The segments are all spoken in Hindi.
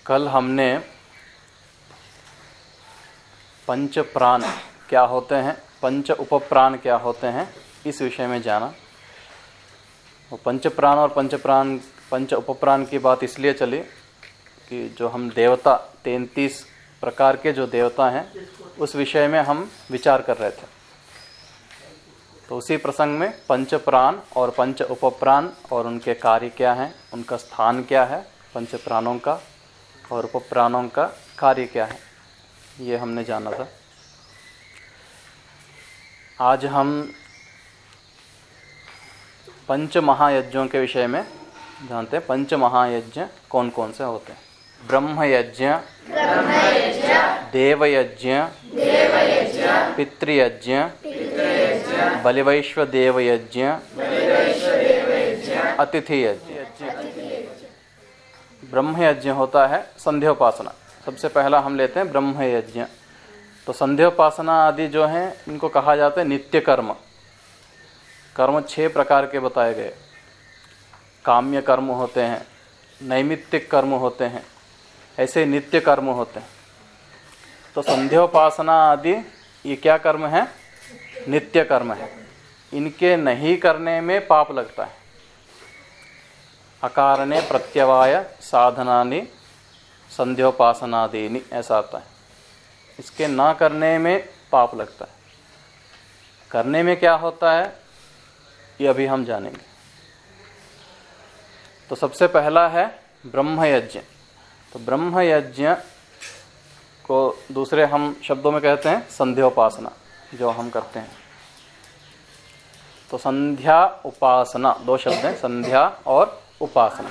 कल हमने पंच प्राण क्या होते हैं, पंच उपप्राण क्या होते हैं, इस विषय में जाना। वो पंच प्राण और पंच उपप्राण की बात इसलिए चली कि जो हम देवता 33 प्रकार के जो देवता हैं उस विषय में हम विचार कर रहे थे। तो उसी प्रसंग में पंच प्राण और पंच उपप्राण और उनके कार्य क्या हैं, उनका स्थान क्या है, पंच प्राणों का और उपप्राणों का कार्य क्या है, ये हमने जाना था। आज हम पंच महायज्ञों के विषय में जानते हैं। पंच महायज्ञ कौन कौन से होते हैं? ब्रह्मयज्ञ, देवयज्ञ, पितृयज्ञ, बलिवैश्वदेवयज्ञ, अतिथि यज्ञ। ब्रह्मयज्ञ होता है संध्योपासना। सबसे पहला हम लेते हैं ब्रह्मयज्ञ। तो संध्योपासना आदि जो हैं इनको कहा जाता है नित्य कर्म। कर्म 6 प्रकार के बताए गए। काम्य कर्म होते हैं, नैमित्तिक कर्म होते हैं, ऐसे नित्य कर्म होते हैं। तो संध्योपासना आदि ये क्या कर्म है? नित्य कर्म है। इनके नहीं करने में पाप लगता है। अकारणे प्रत्यवाय साधनानि संध्योपासनादीनि, ऐसा आता है। इसके ना करने में पाप लगता है। करने में क्या होता है ये अभी हम जानेंगे। तो सबसे पहला है ब्रह्मयज्ञ। तो ब्रह्मयज्ञ को दूसरे हम शब्दों में कहते हैं संध्योपासना, जो हम करते हैं। तो संध्या उपासना 2 शब्द हैं, संध्या और उपासना।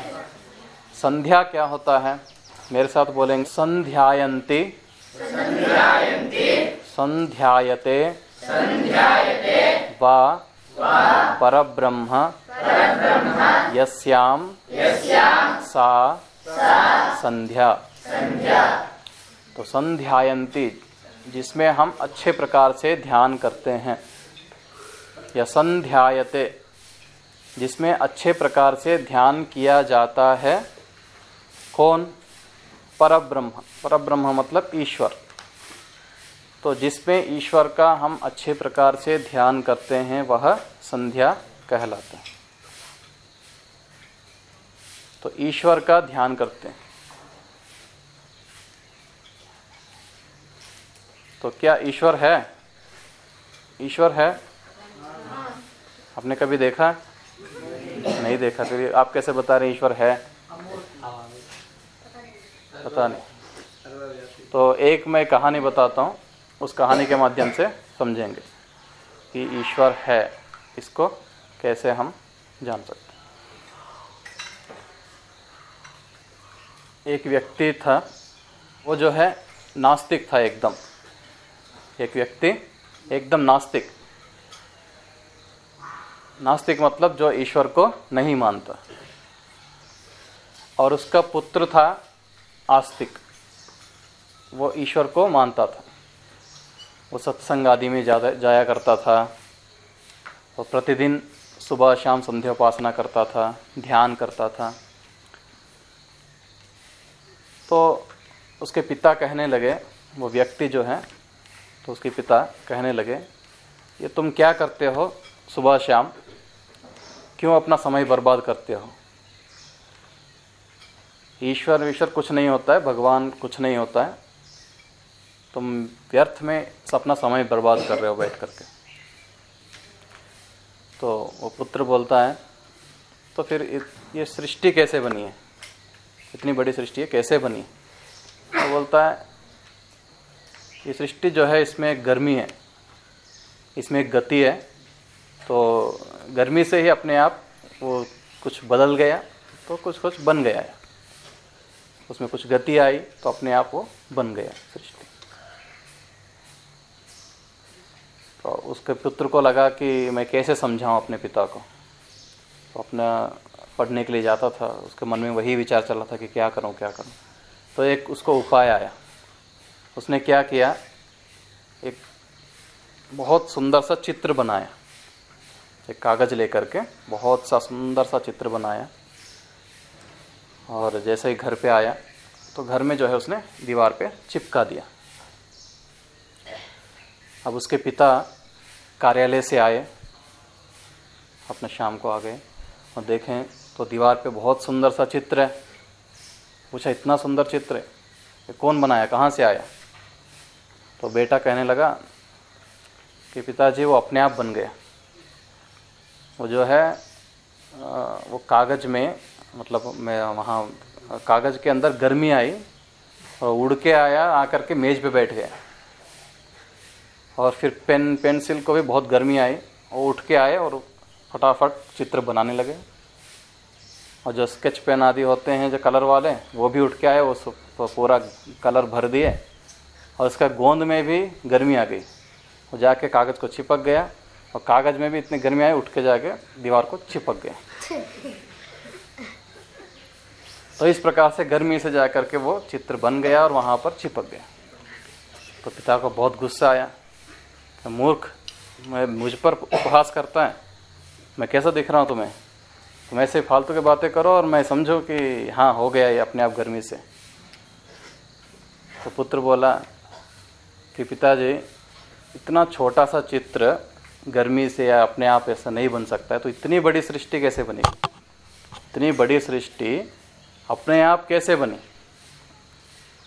संध्या क्या होता है? मेरे साथ बोलेंगे। संध्यायन्ति, संध्यायते वा परब्रह्म यस्याम सा संध्या। तो संध्यायन्ति जिसमें हम अच्छे प्रकार से ध्यान करते हैं, या संध्यायते जिसमें अच्छे प्रकार से ध्यान किया जाता है। कौन? परब्रह्म। परब्रह्म मतलब ईश्वर। तो जिसमें ईश्वर का हम अच्छे प्रकार से ध्यान करते हैं वह संध्या कहलाता है। तो ईश्वर का ध्यान करते हैं। तो क्या ईश्वर है? ईश्वर है? आपने कभी देखा? नहीं देखा। तो आप कैसे बता रहे ईश्वर है? पता नहीं। तो एक मैं कहानी बताता हूँ, उस कहानी के माध्यम से समझेंगे कि ईश्वर है। इसको कैसे हम जान सकते हैं। एक व्यक्ति था, वो जो है नास्तिक था एकदम। एक व्यक्ति एकदम नास्तिक। नास्तिक मतलब जो ईश्वर को नहीं मानता। और उसका पुत्र था आस्तिक, वो ईश्वर को मानता था। वो सत्संग आदि में जाया करता था और प्रतिदिन सुबह शाम संध्योपासना करता था, ध्यान करता था। तो उसके पिता कहने लगे, वो व्यक्ति जो है, तो उसके पिता कहने लगे, ये तुम क्या करते हो सुबह शाम, क्यों अपना समय बर्बाद करते हो? ईश्वर कुछ नहीं होता है, भगवान कुछ नहीं होता है, तुम व्यर्थ में अपना समय बर्बाद कर रहे हो बैठ करके। तो वो पुत्र बोलता है, तो फिर ये सृष्टि कैसे बनी है? इतनी बड़ी सृष्टि है, कैसे बनी? तो बोलता है, ये सृष्टि जो है इसमें गर्मी है, इसमें एक गति है। तो गर्मी से ही अपने आप वो कुछ बदल गया, तो कुछ बन गया है। उसमें कुछ गति आई तो अपने आप वो बन गया सृष्टि। तो उसके पुत्र को लगा कि मैं कैसे समझाऊं अपने पिता को। तो अपना पढ़ने के लिए जाता था, उसके मन में वही विचार चल रहा था कि क्या करूं। तो एक उसको उपाय आया। उसने क्या किया, एक बहुत सुंदर सा चित्र बनाया। एक कागज लेकर के बहुत सा सुंदर सा चित्र बनाया, और जैसे ही घर पे आया तो घर में जो है उसने दीवार पे चिपका दिया। अब उसके पिता कार्यालय से आए, अपने शाम को आ गए और देखें तो दीवार पे बहुत सुंदर सा चित्र है। पूछा, इतना सुंदर चित्र है, ये कौन बनाया, कहाँ से आया? तो बेटा कहने लगा कि पिताजी वो अपने आप बन गया। वो जो है वो कागज़ में, मतलब मैं वहाँ कागज़ के अंदर गर्मी आई और उड़ के आया, आकर के मेज़ पे बैठ गया। और फिर पेंसिल को भी बहुत गर्मी आई, वो उठ के आए और फटाफट चित्र बनाने लगे। और जो स्केच पेन आदि होते हैं जो कलर वाले, वो भी उठ के आए, वो पूरा कलर भर दिए और उसका गोंद में भी गर्मी आ गई। वो जाके कागज़ को चिपक गया और कागज़ में भी इतनी गर्मी आई, उठ के जाके दीवार को चिपक गया। तो इस प्रकार से गर्मी से जाकर के वो चित्र बन गया और वहाँ पर चिपक गया। तो पिता को बहुत गुस्सा आया कि मूर्ख, मैं मुझ पर उपहास करता है, मैं कैसा दिख रहा हूँ तुम्हें? तुम ऐसे फालतू की बातें करो और मैं समझो कि हाँ हो गया ये अपने आप गर्मी से। तो पुत्र बोला कि पिताजी, इतना छोटा सा चित्र गर्मी से या अपने आप ऐसा नहीं बन सकता है, तो इतनी बड़ी सृष्टि कैसे बनी? इतनी बड़ी सृष्टि अपने आप कैसे बनी?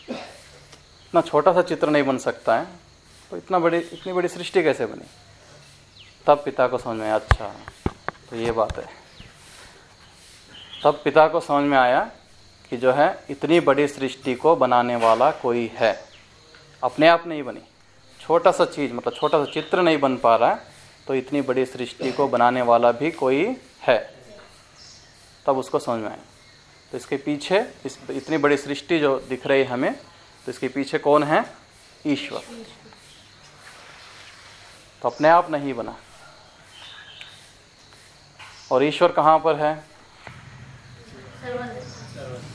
इतना छोटा सा चित्र नहीं बन सकता है, तो इतनी बड़ी सृष्टि कैसे बनी? तब पिता को समझ में आया, अच्छा तो ये बात है। तब पिता को समझ में आया कि जो है इतनी बड़ी सृष्टि को बनाने वाला कोई है, अपने आप नहीं बनी। छोटा सा चीज़, मतलब छोटा सा चित्र नहीं बन पा रहा है, तो इतनी बड़ी सृष्टि को बनाने वाला भी कोई है। तब उसको समझ में आया। तो इसके पीछे इतनी बड़ी सृष्टि जो दिख रही है हमें, तो इसके पीछे कौन है? ईश्वर। तो अपने आप नहीं बना। और ईश्वर कहाँ पर है?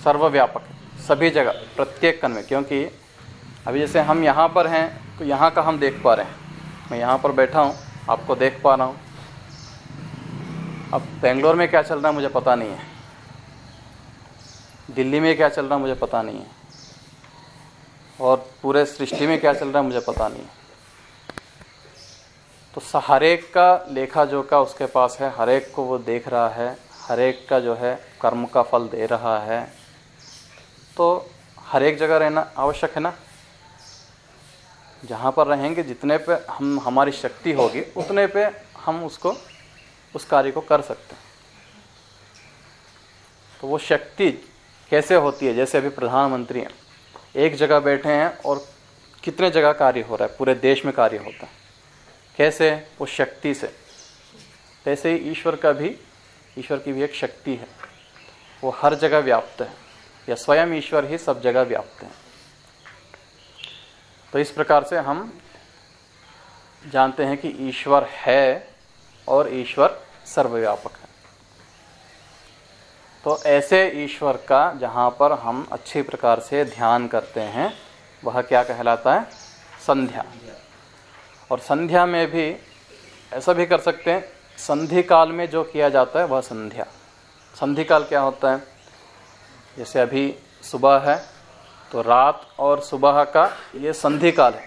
सर्वव्यापक, सभी जगह, प्रत्येक कण में। क्योंकि अभी जैसे हम यहाँ पर हैं तो यहाँ का हम देख पा रहे हैं। मैं यहाँ पर बैठा हूँ, आपको देख पा रहा हूँ। अब बेंगलोर में क्या चल रहा है मुझे पता नहीं है, दिल्ली में क्या चल रहा है मुझे पता नहीं है, और पूरे सृष्टि में क्या चल रहा है मुझे पता नहीं है। तो हर एक का लेखा जोखा उसके पास है, हर एक को वो देख रहा है, हर एक का जो है कर्म का फल दे रहा है। तो हर एक जगह रहना आवश्यक है ना। जहाँ पर रहेंगे, जितने पे हमारी शक्ति होगी उतने पे हम उस कार्य को कर सकते हैं। तो वो शक्ति कैसे होती है? जैसे अभी प्रधानमंत्री हैं, एक जगह बैठे हैं और कितने जगह कार्य हो रहा है, पूरे देश में कार्य होता है। कैसे? वो शक्ति से। ऐसे ही ईश्वर की भी एक शक्ति है, वो हर जगह व्याप्त है, या स्वयं ईश्वर ही सब जगह व्याप्त है। तो इस प्रकार से हम जानते हैं कि ईश्वर है और ईश्वर सर्वव्यापक है। तो ऐसे ईश्वर का जहाँ पर हम अच्छी प्रकार से ध्यान करते हैं, वह क्या कहलाता है? संध्या। और संध्या में भी ऐसा भी कर सकते हैं, संधि काल में जो किया जाता है वह संध्या। संधि काल क्या होता है? जैसे अभी सुबह है तो रात और सुबह का ये संधि काल है,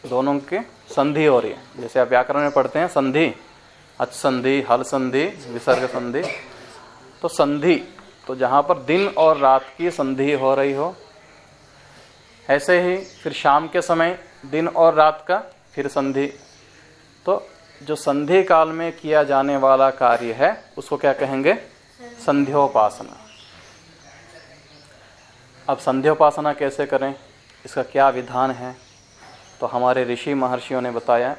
दोनों की संधि हो रही है। जैसे आप व्याकरण में पढ़ते हैं संधि, अच संधि, हल संधि, विसर्ग संधि। तो संधि, तो जहाँ पर दिन और रात की संधि हो रही हो, ऐसे ही फिर शाम के समय दिन और रात का फिर संधि। तो जो संधि काल में किया जाने वाला कार्य है उसको क्या कहेंगे? संध्योपासना। अब संध्योपासना कैसे करें, इसका क्या विधान है? तो हमारे ऋषि महर्षियों ने बताया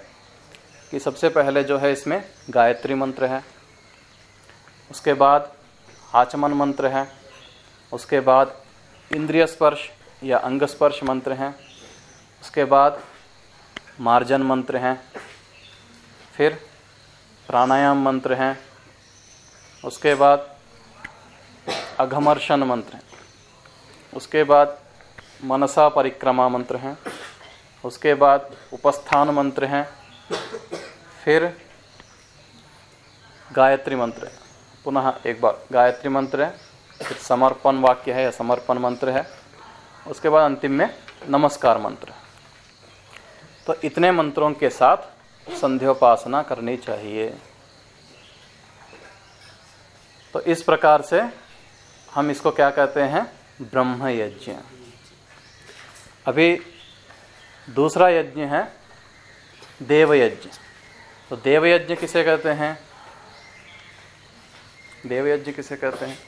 कि सबसे पहले जो है इसमें गायत्री मंत्र है, उसके बाद आचमन मंत्र है, उसके बाद इंद्रिय स्पर्श या अंग स्पर्श मंत्र हैं, उसके बाद मार्जन मंत्र हैं, फिर प्राणायाम मंत्र हैं, उसके बाद अघमर्षण मंत्र हैं, उसके बाद मनसा परिक्रमा मंत्र हैं, उसके बाद उपस्थान मंत्र हैं, फिर गायत्री मंत्र है। पुनः एक बार गायत्री मंत्र है, फिर समर्पण वाक्य है या समर्पण मंत्र है, उसके बाद अंतिम में नमस्कार मंत्र। तो इतने मंत्रों के साथ संध्योपासना करनी चाहिए। तो इस प्रकार से हम इसको क्या कहते हैं, ब्रह्म यज्ञ। अभी दूसरा यज्ञ है देवयज्ञ। तो देवयज्ञ किसे कहते हैं, देवयज्ञ किसे कहते हैं?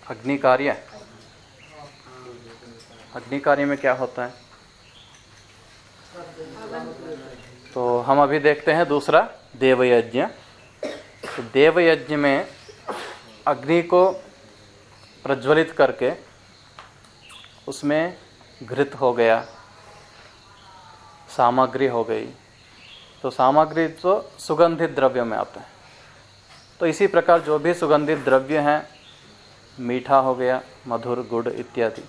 अग्नि कार्य। अग्नि कार्य में क्या होता है? तो हम अभी देखते हैं दूसरा देवयज्ञ। तो देवयज्ञ में अग्नि को प्रज्वलित करके उसमें घृत हो गया, सामग्री हो गई। तो सामग्री तो सुगंधित द्रव्य में आते हैं। तो इसी प्रकार जो भी सुगंधित द्रव्य हैं, मीठा हो गया, मधुर, गुड़ इत्यादि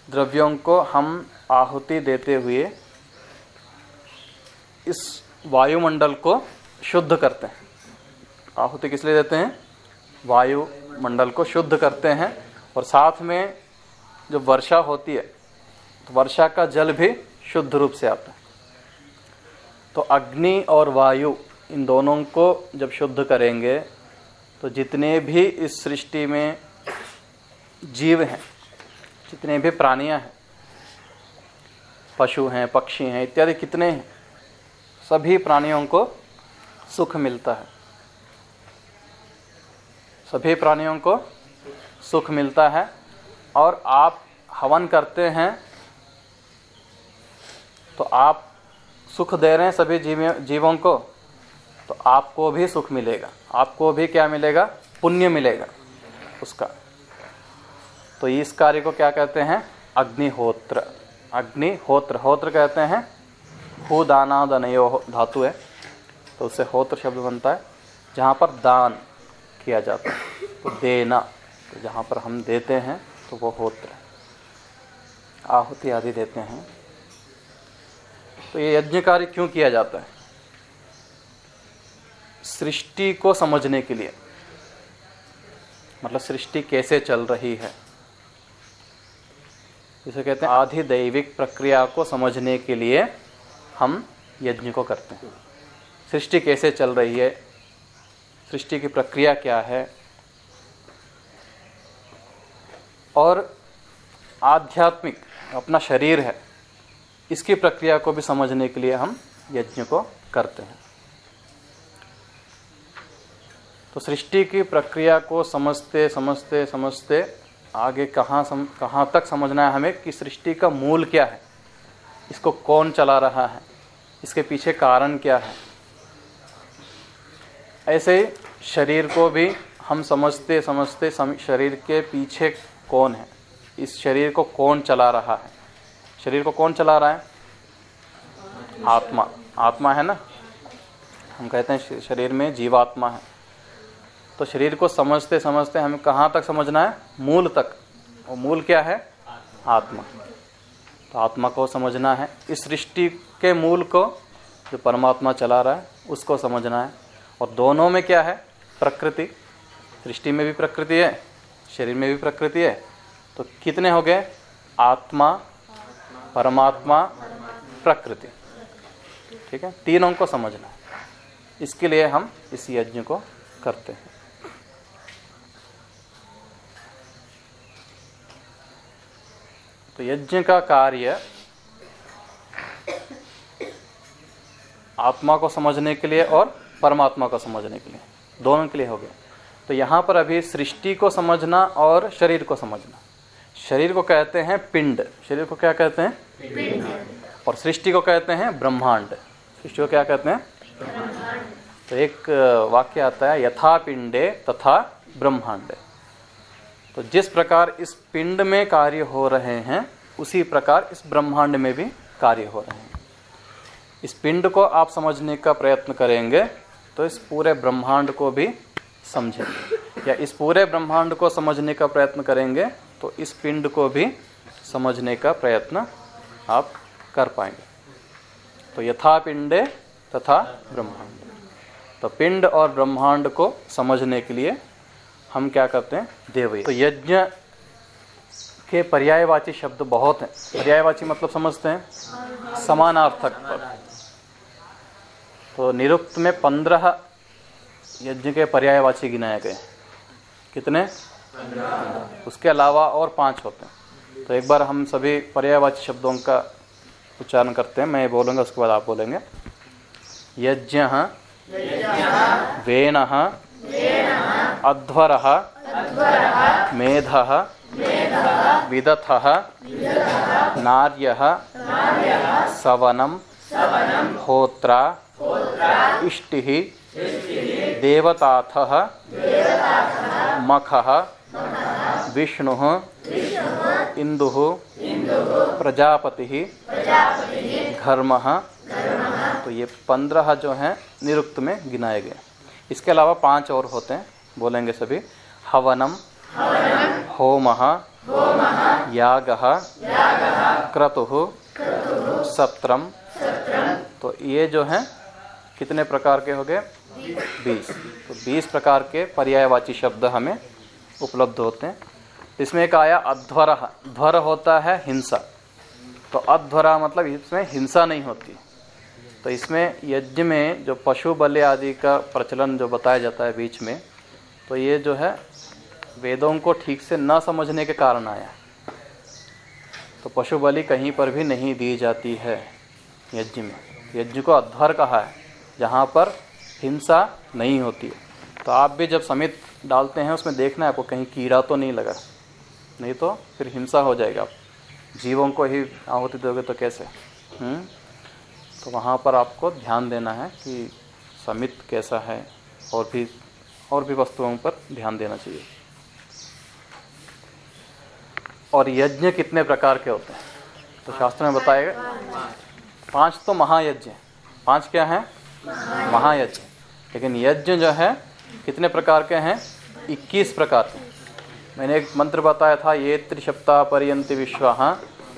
द्रव्यों को हम आहुति देते हुए इस वायुमंडल को शुद्ध करते हैं। आहुति किस लिए देते हैं? वायुमंडल को शुद्ध करते हैं। और साथ में जब वर्षा होती है तो वर्षा का जल भी शुद्ध रूप से आता है। तो अग्नि और वायु इन दोनों को जब शुद्ध करेंगे तो जितने भी इस सृष्टि में जीव हैं, जितने भी प्राणियां हैं, पशु हैं, पक्षी हैं इत्यादि कितने हैं, सभी प्राणियों को सुख मिलता है। सभी प्राणियों को सुख मिलता है। और आप हवन करते हैं तो आप सुख दे रहे हैं सभी जीवों को, तो आपको भी सुख मिलेगा, आपको भी क्या मिलेगा? पुण्य मिलेगा उसका। तो इस कार्य को क्या कहते हैं? अग्निहोत्र। अग्निहोत्र, होत्र कहते हैं हु दाना दनयो धातु है, तो उससे होत्र शब्द बनता है जहाँ पर दान किया जाता है। तो देना, तो जहाँ पर हम देते हैं तो वो होत्र, आहुति आदि देते हैं। तो ये यज्ञ कार्य क्यों किया जाता है? सृष्टि को समझने के लिए, मतलब सृष्टि कैसे चल रही है, जिसे कहते हैं आधिदैविक प्रक्रिया को समझने के लिए हम यज्ञ को करते हैं। सृष्टि कैसे चल रही है, सृष्टि की प्रक्रिया क्या है, और आध्यात्मिक अपना शरीर है, इसकी प्रक्रिया को भी समझने के लिए हम यज्ञ को करते हैं। तो सृष्टि की प्रक्रिया को समझते समझते समझते आगे कहाँ तक समझना है हमें कि सृष्टि का मूल क्या है, इसको कौन चला रहा है, इसके पीछे कारण क्या है। ऐसे ही शरीर को भी हम समझते समझते शरीर के पीछे कौन है, इस शरीर को कौन चला रहा है। शरीर को कौन चला रहा है? आत्मा। आत्मा है ना, हम कहते हैं शरीर में जीवात्मा है। तो शरीर को समझते समझते हमें कहाँ तक समझना है? मूल तक। और मूल क्या है? आत्मा। तो आत्मा को समझना है। इस सृष्टि के मूल को जो परमात्मा चला रहा है उसको समझना है। और दोनों में क्या है? प्रकृति। सृष्टि में भी प्रकृति है, शरीर में भी प्रकृति है। तो कितने हो गए? आत्मा, परमात्मा, प्रकृति। ठीक है, तीनों को समझना है। इसके लिए हम इस यज्ञ को करते हैं। तो यज्ञ का कार्य आत्मा को समझने के लिए और परमात्मा को समझने के लिए, दोनों के लिए हो गया। तो यहाँ पर अभी सृष्टि को समझना और शरीर को समझना। शरीर को कहते हैं पिंड। शरीर को क्या कहते हैं? पिंड। और सृष्टि को कहते हैं ब्रह्मांड। सृष्टि को क्या कहते हैं? तो एक वाक्य आता है, यथा पिंडे तथा ब्रह्मांडे। तो जिस प्रकार इस पिंड में कार्य हो रहे हैं उसी प्रकार इस ब्रह्मांड में भी कार्य हो रहे हैं। इस पिंड को आप समझने का प्रयत्न करेंगे तो इस पूरे ब्रह्मांड को भी समझेंगे, या इस पूरे ब्रह्मांड को समझने का प्रयत्न करेंगे तो इस पिंड को भी समझने का प्रयत्न आप कर पाएंगे। तो यथा पिंडे तथा ब्रह्मांड। तो पिंड और ब्रह्मांड को समझने के लिए हम क्या करते हैं, देवयज्ञ। तो यज्ञ के पर्यायवाची शब्द बहुत हैं। पर्यायवाची मतलब समझते हैं, समानार्थक पद। तो निरुक्त में 15 यज्ञ के पर्यायवाची गिनाए गए। कितने? 15। उसके अलावा और 5 होते हैं। तो एक बार हम सभी पर्यायवाची शब्दों का उच्चारण करते हैं। मैं बोलूँगा, उसके बाद आप बोलेंगे। यज्ञः, वेनः, अध्वरः, मेधः, विदथः, नार्यः, सवनं, होत्रा, इष्टिः, देवताथः, मखः, विष्णुः, इंदुः, प्रजापतिः, घर्मः। तो ये 15 जो हैं निरुक्त में गिनाए गए। इसके अलावा 5 और होते हैं, बोलेंगे सभी। हवनम, होमः, यागः, क्रतुः, सत्रम। तो ये जो हैं कितने प्रकार के हो गए? 20। तो 20 प्रकार के पर्यायवाची शब्द हमें उपलब्ध होते हैं। इसमें एक आया अध्वरः। ध्वर होता है हिंसा। तो अध्वरा मतलब इसमें हिंसा नहीं होती। तो इसमें यज्ञ में जो पशु बलि आदि का प्रचलन जो बताया जाता है बीच में, तो ये जो है वेदों को ठीक से न समझने के कारण आया। तो पशु बलि कहीं पर भी नहीं दी जाती है यज्ञ में। यज्ञ को अध्वर कहा है, जहाँ पर हिंसा नहीं होती। तो आप भी जब समित डालते हैं उसमें देखना है आपको कहीं कीड़ा तो नहीं लगा, नहीं तो फिर हिंसा हो जाएगा। जीवों को ही आहुति दोगे तो कैसे? तो वहाँ पर आपको ध्यान देना है कि समित कैसा है, और भी वस्तुओं पर ध्यान देना चाहिए। और यज्ञ कितने प्रकार के होते हैं तो शास्त्र में बताएगा। 5 तो महायज्ञ, 5 क्या हैं? महायज्ञ। लेकिन यज्ञ जो है कितने प्रकार के हैं? 21 प्रकार के। मैंने एक मंत्र बताया था, ये त्रिशप्ता पर्यंति विश्वाः।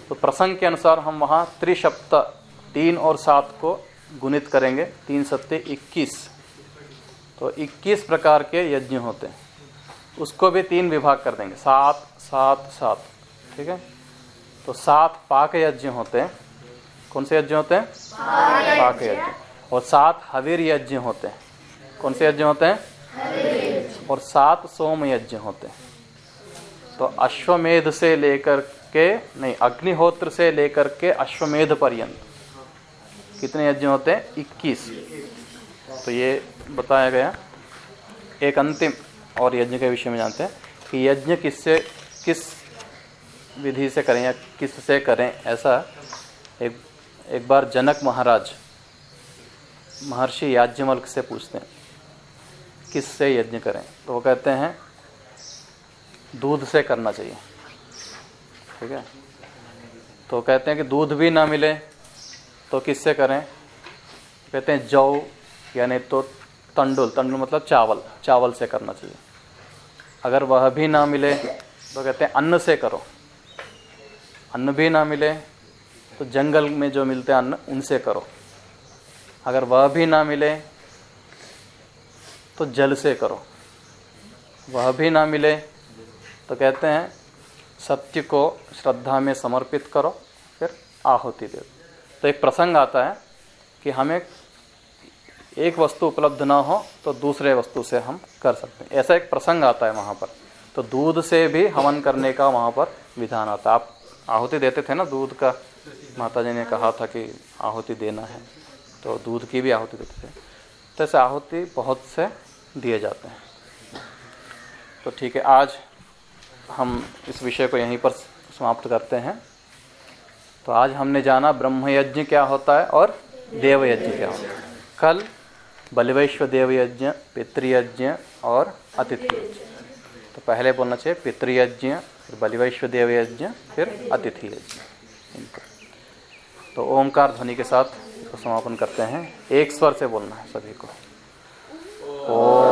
तो प्रसंग के अनुसार हम वहाँ त्रिशप्त 3 और 7 को गुणित करेंगे। 3 सत्ते 21। तो 21 प्रकार के यज्ञ होते हैं। उसको भी 3 विभाग कर देंगे, 7 7 7। ठीक है। तो 7 पाक यज्ञ होते हैं। कौन से यज्ञ होते हैं? पाक यज्ञ। और 7 हविर यज्ञ होते हैं। कौन से यज्ञ होते हैं? और 7 सोम यज्ञ होते हैं। तो अश्वमेध से लेकर के, नहीं, अग्निहोत्र से लेकर के अश्वमेध पर्यंत कितने यज्ञ होते हैं? 21। तो ये बताया गया। एक अंतिम और यज्ञ के विषय में जानते हैं कि यज्ञ किस विधि से करें या किससे करें। ऐसा एक बार जनक महाराज महर्षि याज्ञवल्क्य से पूछते हैं किससे यज्ञ करें। तो वो कहते हैं दूध से करना चाहिए। ठीक है। तो कहते हैं कि दूध भी ना मिले तो किससे करें? कहते हैं जौ, यानी तो तंडुल मतलब चावल से करना चाहिए। अगर वह भी ना मिले तो कहते हैं अन्न से करो। अन्न भी ना मिले तो जंगल में जो मिलते हैं अन्न, उनसे करो। अगर वह भी ना मिले तो जल से करो। वह भी ना मिले तो कहते हैं सत्य को श्रद्धा में समर्पित करो, फिर आहुति दे। तो एक प्रसंग आता है कि हमें एक वस्तु उपलब्ध ना हो तो दूसरे वस्तु से हम कर सकते हैं। ऐसा एक प्रसंग आता है वहाँ पर। तो दूध से भी हवन करने का वहाँ पर विधान आता है। आप आहुति देते थे ना दूध का, माता जी ने कहा था कि आहुति देना है, तो दूध की भी आहुति देते थे। तो ऐसे आहुति बहुत से दिए जाते हैं। तो ठीक है, आज हम इस विषय को यहीं पर समाप्त करते हैं। तो आज हमने जाना ब्रह्मयज्ञ क्या होता है और देवयज्ञ क्या होता है। कल बलिवैश्व देवयज्ञ, पितृयज्ञ और अतिथि यज्ञ। तो पहले बोलना चाहिए पितृयज्ञ, फिर बलिवैश्व देवयज्ञ, फिर अतिथि यज्ञ। तो ओमकार ध्वनि के साथ इसको समापन करते हैं। एक स्वर से बोलना है सभी को। ओम